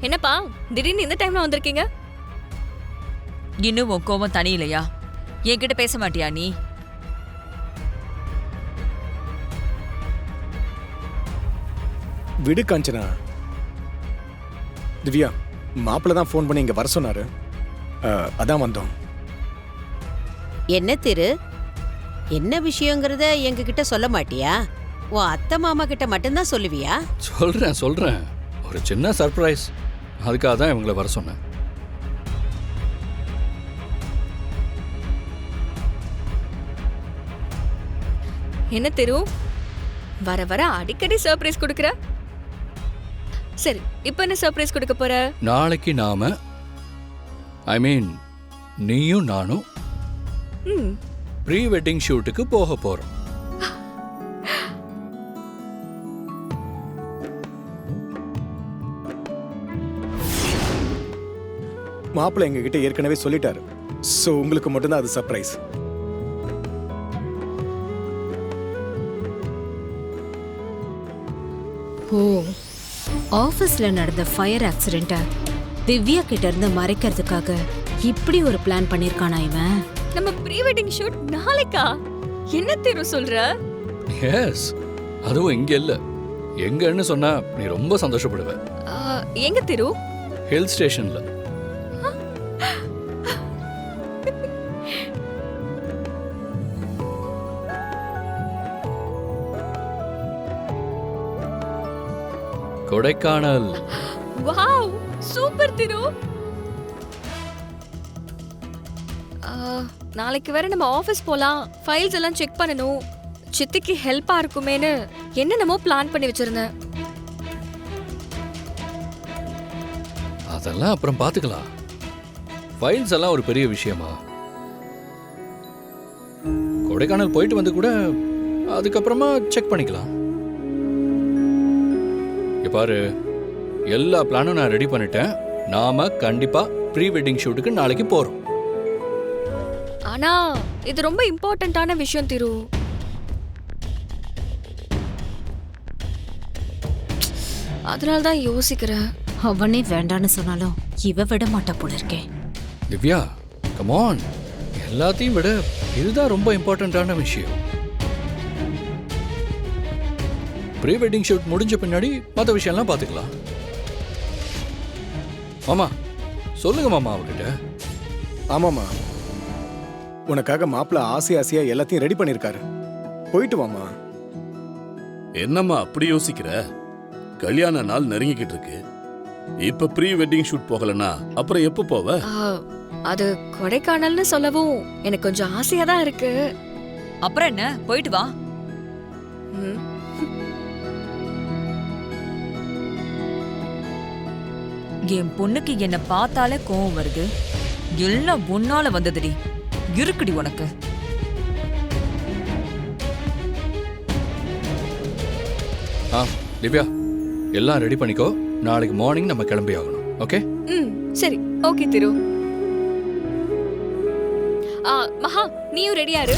என்னப்பா திடீர்னு இந்த டைம்ல வந்திருக்கீங்க? இன்னும் உன் கோவம் தனியிலையா? என்கிட்ட பேச மாட்டியா நீ? விடு காஞ்சனா. திவ்யா, மாப்பிள்ள தான் ஃபோன் பண்ணி இங்க வர சொன்னாரு. அதான் வந்தோம். என்ன திரு, என்ன விஷயங்கிறத எங்க கிட்ட சொல்ல மாட்டியா? உன் அத்தை மாமா கிட்ட மட்டும்தான் சொல்லுவியா? சொல்றேன். ஒரு சின்ன சர்ப்ரைஸ். அதுக்காக தான் இவங்களை வர சொன்னேன். என்ன திரு, வர வர அடிக்கடி சர்ப்ரைஸ் கொடுக்குற. சரி, இப்போ என்ன சர்ப்ரைஸ் கொடுக்க போற? நாளைக்கு நாம நீயும் நானும் ப்ரீ வெட்டிங் ஷூட்டுக்கு போக போறோம். மாப்பிள்ள எங்க கிட்ட ஏற்கனவே சொல்லிட்டாரு. சோ உங்களுக்கு மட்டும்தான் அது சர்ப்ரைஸ். ஓ, ஆபீஸ்ல நடந்த ஃபயர் ஆக்சிடென்ட்ட திவ்யா கிட்ட இருந்து மறைக்கிறதுக்காக இப்படி ஒரு பிளான் பண்ணிருக்கானா இவன்? நம்ம ப்ரீ வெட்டிங் ஷூட் நாளைக்கா? என்ன திரு சொல்ற? எஸ், அதுவும் இங்க இல்ல. எங்கன்னு சொன்னா நீ ரொம்ப சந்தோஷப்படுவ. எங்க திரு? ஹில் ஸ்டேஷன்ல. கொடைக்கானல். வாவ், சூப்பர் திரு. நாளைக்கு வேற நம்ம ஆபீஸ் போலாம். ஃபைல்ஸ் எல்லாம் செக் பண்ணணும். சித்திக்கு ஹெல்ப்பா இருக்குமேனு என்னென்னமோ பிளான் பண்ணி வச்சிருந்தேன். அதெல்லாம் அப்புறம் பாத்துக்கலாம். ஃபைல்ஸ் எல்லாம் ஒரு பெரிய விஷயமா? கொடைக்கானல் போயிட்டு வந்து கூட அதுக்கப்புறமா செக் பண்ணிக்கலாம். பாரு, எல்லா பிளானும் நான் ரெடி பண்ணிட்டேன். நாம கண்டிப்பா ப்ரீ வெட்டிங் ஷூட்டுக்கு நாளைக்கு போறோம். ஆனா இது ரொம்ப இம்பார்ட்டன்ட்டான விஷயம் திரு. அதனாலதான் யோசிக்கிறேன். அவனே வேண்டான்னு சொன்னாலும் இவ விட மாட்டா போல இருக்கே. Divya, come on. எல்லாத்தையும் விட இதுதான் ரொம்ப இம்பார்ட்டன்ட்டான விஷயம். ப்ரீ வெட்டிங் ஷூட் முடிஞ்ச பின்னாடி மற்ற விஷயம்லாம் பார்த்துக்கலாம். மாமா, சொல்லுங்க மாமா அவர்கிட்ட. ஆமாமா, உனக்காக மாப்பிள்ள ஆசையா எல்லாத்தையும் ரெடி பண்ணிருக்காரு. போயிட்டு வாமா. என்னம்மா அப்படி யோசிக்கிற? கல்யாண நாள் நெருங்கிக்கிட்டு இருக்கு. இப்ப ப்ரீ வெட்டிங் ஷூட் போகலன்னா அப்புறம் எப்ப போவ? அது கொடைக்கானல்னு சொல்லவும் எனக்கு கொஞ்சம் ஆசையா தான் இருக்கு. அப்புறம் என்ன, போயிட்டு வா. என் பொண்ணுக்கு என்ன பார்த்தாலே கோவம் வருது. எல்லாம் ஒன்னால வந்ததுடி. இருக்குடி உனக்கு. திவ்யா, எல்லாம் ரெடி பண்ணிக்கோ. நாளைக்கு மார்னிங் நம்ம கிளம்பி ஆகணும். ஓகே? சரி, ஓகே திரு. மகா, நீயும் ரெடியா இரு.